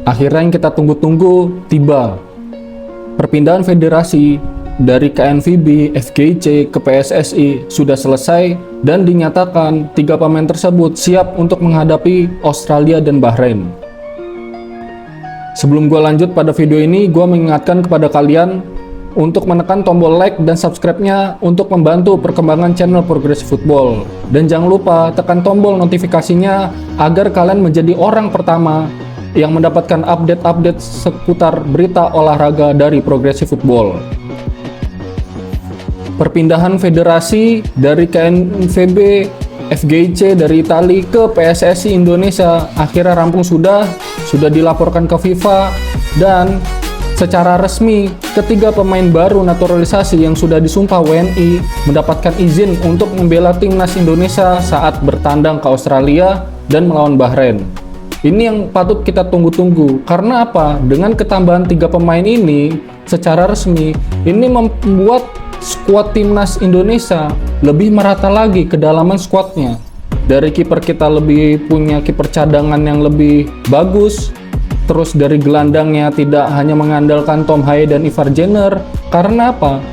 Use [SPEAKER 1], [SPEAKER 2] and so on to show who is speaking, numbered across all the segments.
[SPEAKER 1] Akhirnya yang kita tunggu-tunggu tiba. Perpindahan federasi dari KNVB, FGC ke PSSI sudah selesai dan dinyatakan 3 pemain tersebut siap untuk menghadapi Australia dan Bahrain. Sebelum gue lanjut pada video ini, gue mengingatkan kepada kalian untuk menekan tombol like dan subscribe-nya untuk membantu perkembangan channel Progressive Football. Dan jangan lupa tekan tombol notifikasinya agar kalian menjadi orang pertama yang mendapatkan update-update seputar berita olahraga dari Progressive Football. Perpindahan federasi dari KNVB, FGC dari Italia ke PSSI Indonesia akhirnya rampung sudah dilaporkan ke FIFA, dan secara resmi ketiga pemain baru naturalisasi yang sudah disumpah WNI mendapatkan izin untuk membela timnas Indonesia saat bertandang ke Australia dan melawan Bahrain. Ini yang patut kita tunggu-tunggu. Karena apa? Dengan ketambahan 3 pemain ini secara resmi, ini membuat skuad timnas Indonesia lebih merata lagi kedalaman skuadnya. Dari kiper kita lebih punya kiper cadangan yang lebih bagus. Terus dari gelandangnya tidak hanya mengandalkan Tom Haye dan Ivar Jenner. Karena apa?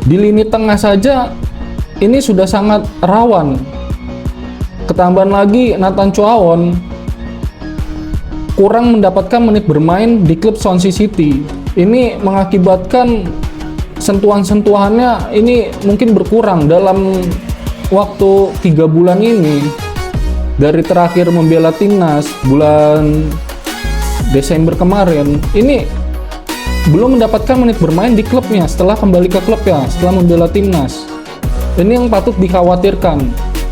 [SPEAKER 1] Di lini tengah saja ini sudah sangat rawan. Ketambahan lagi Nathan Chuaon kurang mendapatkan menit bermain di klub Swansea City. Ini mengakibatkan sentuhan-sentuhannya ini mungkin berkurang dalam waktu 3 bulan ini. Dari terakhir membela timnas bulan Desember kemarin, ini belum mendapatkan menit bermain di klubnya setelah kembali ke klub ya, setelah membela timnas. Ini yang patut dikhawatirkan.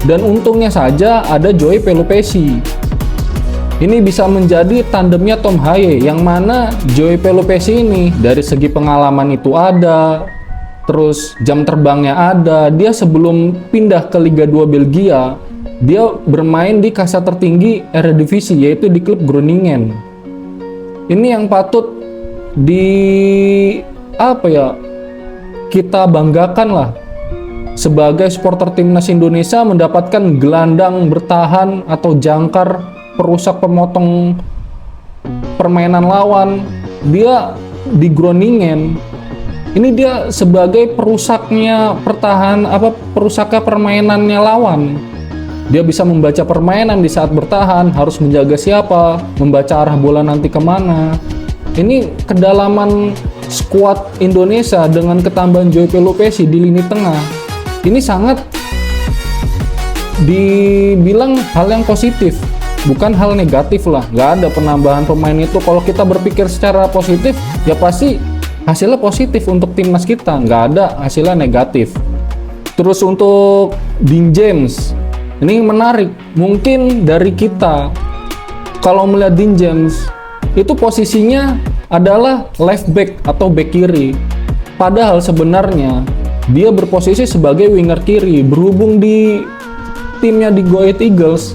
[SPEAKER 1] Dan untungnya saja ada Joey Pelupesi. Ini bisa menjadi tandemnya Tom Haye, yang mana Joey Pelupesi ini dari segi pengalaman itu ada, terus jam terbangnya ada. Dia sebelum pindah ke Liga 2 Belgia, dia bermain di kasta tertinggi Eredivisie, yaitu di klub Groningen. Ini yang patut kita banggakan lah. Sebagai supporter timnas Indonesia mendapatkan gelandang bertahan atau jangkar perusak pemotong permainan lawan. Dia di Groningen ini dia sebagai perusaknya perusaknya permainannya lawan. Dia bisa membaca permainan di saat bertahan, harus menjaga siapa, membaca arah bola nanti kemana. Ini kedalaman skuad Indonesia dengan ketambahan Joey Pelupesi di lini tengah, ini sangat dibilang hal yang positif, bukan hal negatif lah. Nggak ada penambahan pemain itu. Kalau kita berpikir secara positif, ya pasti hasilnya positif untuk timnas kita. Nggak ada hasilnya negatif. Terus untuk Dean James, ini menarik. Mungkin dari kita, kalau melihat Dean James, itu posisinya adalah left back atau back kiri. Padahal sebenarnya dia berposisi sebagai winger kiri. Berhubung di timnya di Go Ahead Eagles,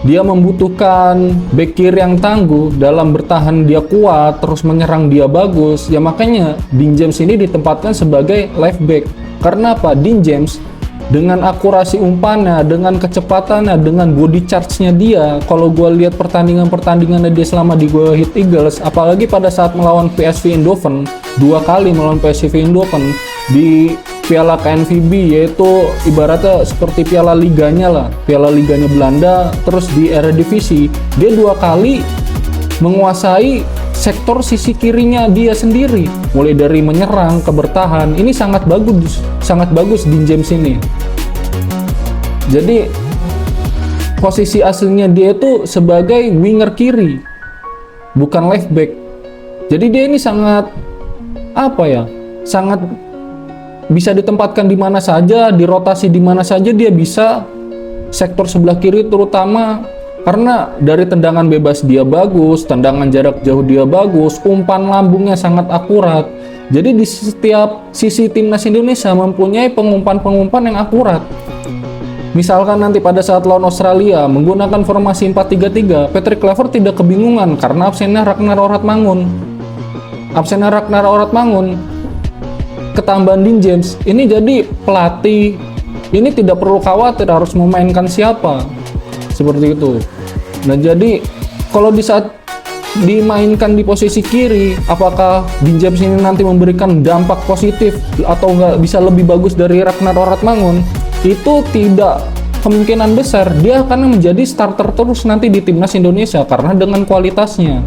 [SPEAKER 1] dia membutuhkan back kiri yang tangguh, dalam bertahan dia kuat, terus menyerang dia bagus. Ya makanya Dean James ini ditempatkan sebagai left back. Karena apa? Dean James dengan akurasi umpannya, dengan kecepatannya, dengan body charge-nya dia, kalau gue lihat pertandingannya dia selama di Go Ahead Eagles, apalagi pada saat melawan PSV Eindhoven, 2 kali melawan PSV Eindhoven di Piala KNVB, yaitu ibaratnya seperti Piala Liganya lah, Piala Liganya Belanda. Terus di Eredivisie, dia 2 kali menguasai sektor sisi kirinya dia sendiri, mulai dari menyerang ke bertahan. Ini sangat bagus Dean James ini. Jadi posisi aslinya dia itu sebagai winger kiri, bukan left back. Jadi dia ini sangat sangat bisa ditempatkan di mana saja, dirotasi di mana saja dia bisa. Sektor sebelah kiri terutama, karena dari tendangan bebas dia bagus, tendangan jarak jauh dia bagus, umpan lambungnya sangat akurat. Jadi di setiap sisi timnas Indonesia mempunyai pengumpan-pengumpan yang akurat. Misalkan nanti pada saat lawan Australia menggunakan formasi 4-3-3, Patrick Kluivert tidak kebingungan karena absennya Ragnar Oratmangun. Ketambahan Dean James ini, jadi pelatih ini tidak perlu khawatir harus memainkan siapa, seperti itu. Nah jadi kalau di saat dimainkan di posisi kiri, apakah Dean James ini nanti memberikan dampak positif atau nggak bisa lebih bagus dari Ragnar Rathmangun? Itu tidak kemungkinan besar. Dia akan menjadi starter terus nanti di timnas Indonesia karena dengan kualitasnya.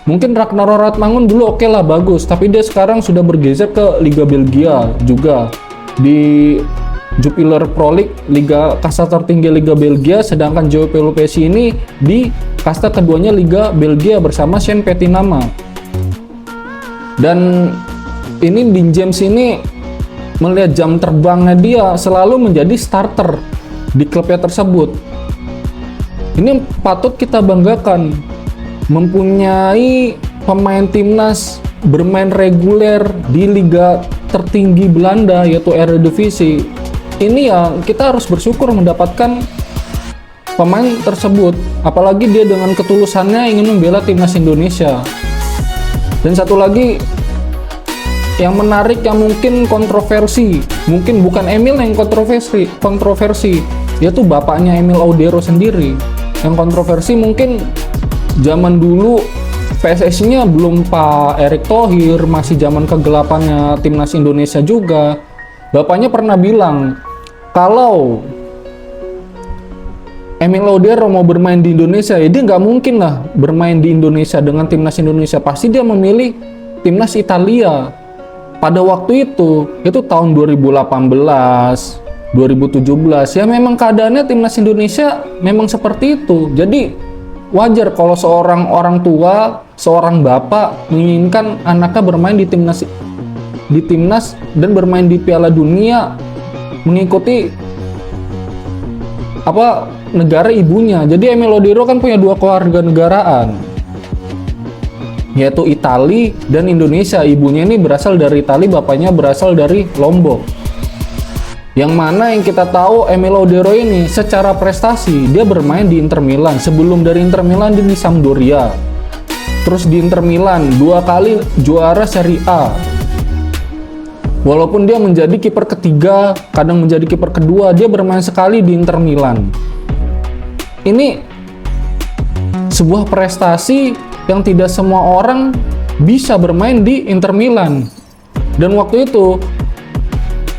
[SPEAKER 1] Mungkin Ragnar Rathmangun dulu oke lah bagus, tapi dia sekarang sudah bergeser ke Liga Belgia juga di Jupiler Pro League, liga kasta tertinggi Liga Belgia, sedangkan Joao Pelupesi ini di kasta keduanya Liga Belgia bersama Shane Pettinama. Dan ini Dean James ini melihat jam terbangnya dia selalu menjadi starter di klubnya tersebut. Ini patut kita banggakan, mempunyai pemain timnas bermain reguler di liga tertinggi Belanda yaitu Eredivisie. Ini ya kita harus bersyukur mendapatkan pemain tersebut, apalagi dia dengan ketulusannya ingin membela timnas Indonesia. Dan satu lagi yang menarik, yang mungkin kontroversi, mungkin bukan Emil yang kontroversi, yaitu bapaknya Emil Audero sendiri. Yang kontroversi mungkin zaman dulu PSSI-nya belum Pak Erick Thohir, masih zaman kegelapannya timnas Indonesia juga. Bapaknya pernah bilang, kalau Emil Audero mau bermain di Indonesia, ya dia nggak mungkin lah bermain di Indonesia dengan timnas Indonesia. Pasti dia memilih timnas Italia. Pada waktu itu tahun 2018, 2017, ya memang keadaannya timnas Indonesia memang seperti itu. Jadi wajar kalau seorang orang tua, seorang bapak menginginkan anaknya bermain di timnas dan bermain di Piala Dunia mengikuti negara ibunya. Jadi Emil Audero kan punya dua kewarganegaraan, yaitu Italia dan Indonesia. Ibunya ini berasal dari Italia, bapaknya berasal dari Lombok. Yang mana yang kita tahu Emil Audero ini secara prestasi dia bermain di Inter Milan. Sebelum dari Inter Milan dia di Sampdoria. Terus di Inter Milan 2 kali juara Serie A. Walaupun dia menjadi kiper ketiga, kadang menjadi kiper kedua, dia bermain sekali di Inter Milan. Ini sebuah prestasi yang tidak semua orang bisa bermain di Inter Milan. Dan waktu itu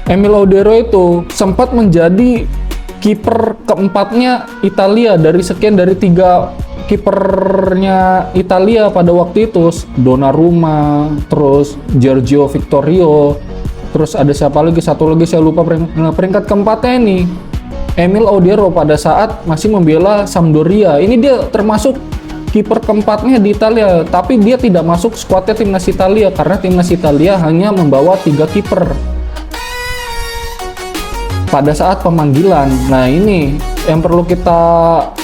[SPEAKER 1] Emil Audero itu sempat menjadi kiper keempatnya Italia dari 3 kipernya Italia pada waktu itu. Donnarumma, terus Giorgio Victorio, terus ada siapa lagi, satu lagi saya lupa. Peringkat keempatnya ini Emil Audero pada saat masih membela Sampdoria. Ini dia termasuk kiper keempatnya di Italia, tapi dia tidak masuk skuadnya timnas Italia karena timnas Italia hanya membawa 3 kiper pada saat pemanggilan. Nah ini yang perlu kita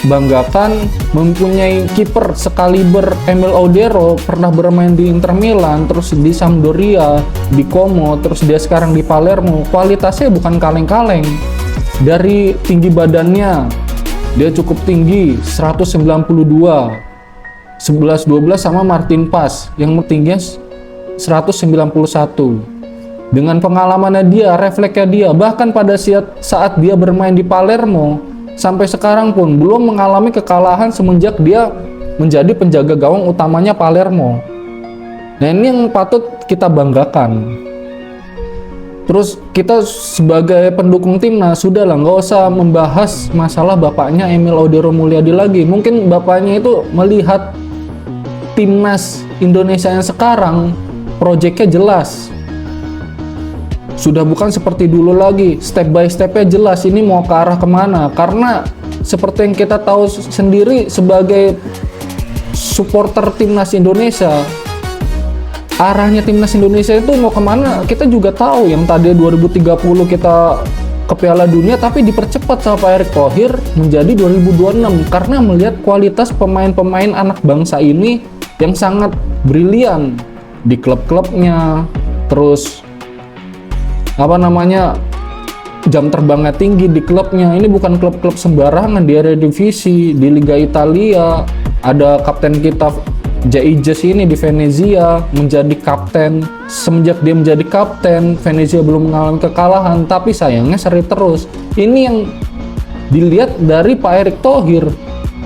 [SPEAKER 1] banggakan, mempunyai kiper sekaliber Emil Audero, pernah bermain di Inter Milan, terus di Sampdoria, di Como, terus dia sekarang di Palermo. Kualitasnya bukan kaleng-kaleng. Dari tinggi badannya, dia cukup tinggi, 192, 11-12 sama Martin Paz yang tingginya 191. Dengan pengalamannya dia, refleksnya dia, bahkan pada saat dia bermain di Palermo, sampai sekarang pun belum mengalami kekalahan semenjak dia menjadi penjaga gawang utamanya Palermo. Nah ini yang patut kita banggakan. Terus kita sebagai pendukung timnas, sudahlah nggak usah membahas masalah bapaknya Emil Audero Mulyadi lagi. Mungkin bapaknya itu melihat timnas Indonesia yang sekarang, proyeknya jelas. Sudah bukan seperti dulu lagi, step by stepnya jelas ini mau ke arah kemana. Karena seperti yang kita tahu sendiri sebagai supporter timnas Indonesia, arahnya timnas Indonesia itu mau kemana kita juga tahu. Yang tadi 2030 kita ke Piala Dunia, tapi dipercepat sama Pak Erick Thohir menjadi 2026 karena melihat kualitas pemain-pemain anak bangsa ini yang sangat brilian di klub-klubnya, terus jam terbangnya tinggi di klubnya. Ini bukan klub-klub sembarangan di Eredivisie, di Liga Italia. Ada kapten kita Jaijes ini di Venezia menjadi kapten. Semenjak dia menjadi kapten, Venezia belum mengalami kekalahan, tapi sayangnya seri terus. Ini yang dilihat dari Pak Erick Thohir.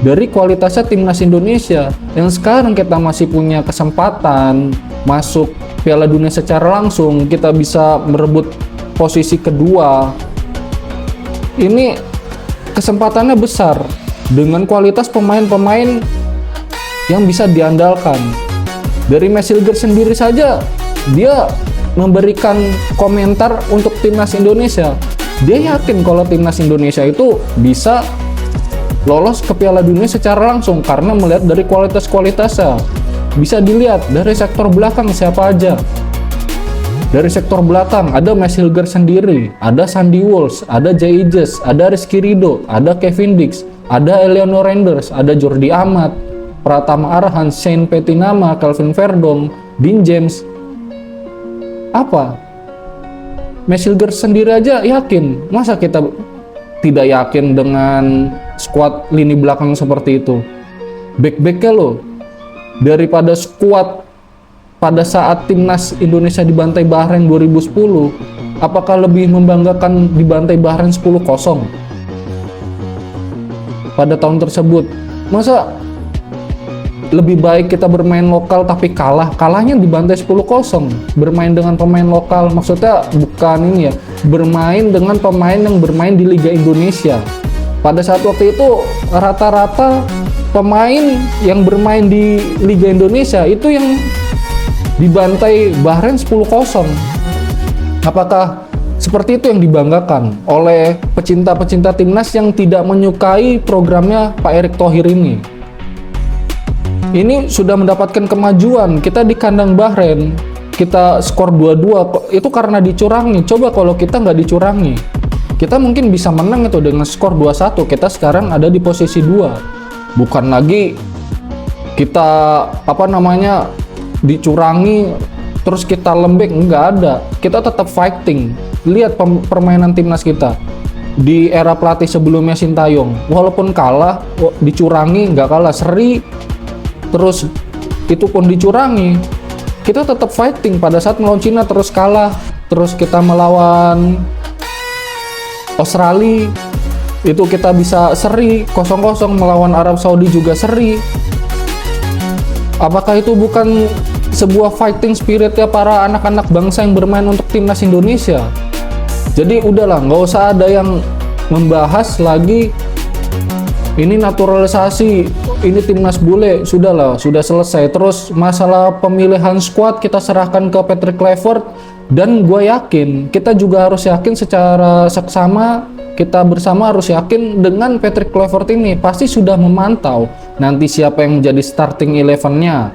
[SPEAKER 1] dari kualitasnya timnas Indonesia. Yang sekarang kita masih punya kesempatan masuk Piala Dunia secara langsung, kita bisa merebut posisi kedua. Ini kesempatannya besar dengan kualitas pemain-pemain yang bisa diandalkan. Dari Mesilger sendiri saja, dia memberikan komentar untuk timnas Indonesia. Dia yakin kalau timnas Indonesia itu bisa lolos ke Piala Dunia secara langsung karena melihat dari kualitas-kualitasnya. Bisa dilihat dari sektor belakang siapa aja. Dari sektor belakang ada Mesilger sendiri, ada Sandy Walsh, ada Jay Ijes, ada Rizky Ridho, ada Kevin Dix, ada Eleanor Renders, ada Jordi Amat, Pratama Arhan, Shane Petinama, Calvin Verdong, Dean James. Apa? Mesilger sendiri aja yakin. Masa kita tidak yakin dengan skuad lini belakang seperti itu? Back-backnya loh, daripada skuad pada saat timnas Indonesia dibantai Bahrain 2010, apakah lebih membanggakan dibantai Bahrain 10-0 pada tahun tersebut? Masa lebih baik kita bermain lokal tapi kalahnya dibantai 10-0, bermain dengan pemain lokal, maksudnya bukan ini ya, bermain dengan pemain yang bermain di Liga Indonesia. Pada saat waktu itu rata-rata pemain yang bermain di Liga Indonesia itu yang dibantai Bahrain 10-0. Apakah seperti itu yang dibanggakan oleh pecinta-pecinta timnas yang tidak menyukai programnya Pak Erick Thohir ini? Ini sudah mendapatkan kemajuan. Kita di kandang Bahrain, kita skor 2-2, itu karena dicurangi. Coba kalau kita nggak dicurangi, kita mungkin bisa menang itu dengan skor 2-1. Kita sekarang ada di posisi 2. Bukan lagi kita dicurangi terus kita lembek, nggak ada. Kita tetap fighting. Lihat permainan timnas kita di era pelatih sebelumnya Sintayong, walaupun kalah, dicurangi, nggak kalah, seri, terus itu pun dicurangi, kita tetap fighting. Pada saat melawan Cina terus kalah, terus kita melawan Australia itu kita bisa seri 0-0, melawan Arab Saudi juga seri. Apakah itu bukan sebuah fighting spirit ya para anak-anak bangsa yang bermain untuk timnas Indonesia? Jadi udahlah, nggak usah ada yang membahas lagi ini naturalisasi, ini timnas bule, sudahlah, sudah selesai. Terus masalah pemilihan skuad kita serahkan ke Patrick Kluivert, dan gue yakin kita juga harus yakin secara seksama, kita bersama harus yakin dengan Patrick Kluivert ini pasti sudah memantau nanti siapa yang menjadi starting 11-nya.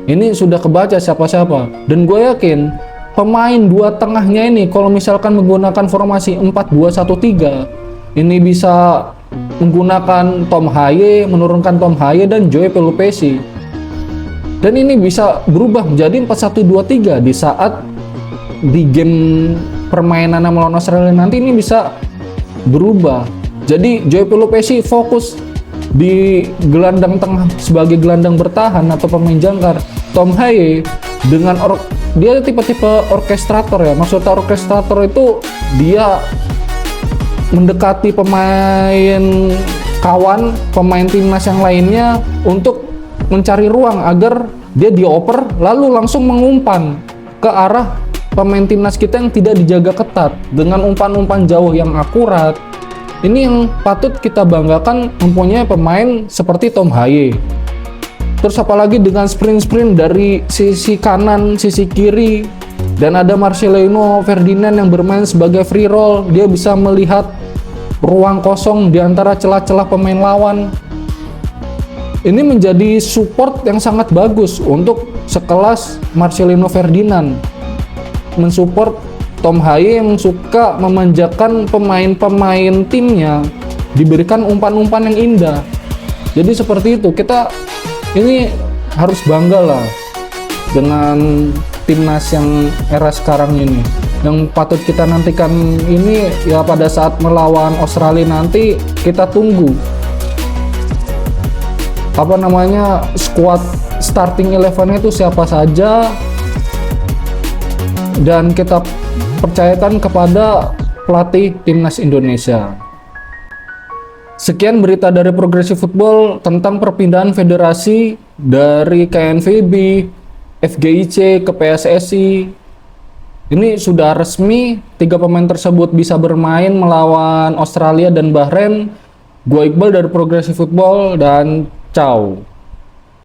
[SPEAKER 1] Ini sudah kebaca siapa-siapa, dan gue yakin pemain dua tengahnya ini kalau misalkan menggunakan formasi 4-2-1-3 ini bisa menggunakan Tom Haye, menurunkan Tom Haye dan Joey Pelupesi. Dan ini bisa berubah menjadi 4-1-2-3 di saat di game permainan melawan Australia nanti, ini bisa berubah. Jadi Joey Pelupesi fokus di gelandang tengah sebagai gelandang bertahan atau pemain jangkar. Tom Haye dengan dia tipe-tipe orkestrator ya. Maksudnya orkestrator itu dia mendekati pemain kawan, pemain timnas yang lainnya untuk mencari ruang agar dia dioper lalu langsung mengumpan ke arah pemain timnas kita yang tidak dijaga ketat dengan umpan-umpan jauh yang akurat. Ini yang patut kita banggakan mempunyai pemain seperti Tom Haye. Terus apalagi dengan sprint-sprint dari sisi kanan, sisi kiri, dan ada Marcelino Ferdinand yang bermain sebagai free roll. Dia bisa melihat ruang kosong di antara celah-celah pemain lawan. Ini menjadi support yang sangat bagus untuk sekelas Marcelino Ferdinand, mensupport Tom Haye yang suka memanjakan pemain-pemain timnya, diberikan umpan-umpan yang indah. Jadi seperti itu, kita ini harus bangga lah dengan timnas yang era sekarang ini. Yang patut kita nantikan ini ya pada saat melawan Australia nanti, kita tunggu skuad starting 11-nya itu siapa saja, dan kita percayakan kepada pelatih timnas Indonesia. Sekian berita dari Progresif Football tentang perpindahan federasi dari KNVB, FGIC ke PSSI. Ini sudah resmi, 3 pemain tersebut bisa bermain melawan Australia dan Bahrain. Gua Iqbal dari Progresif Football dan ciao.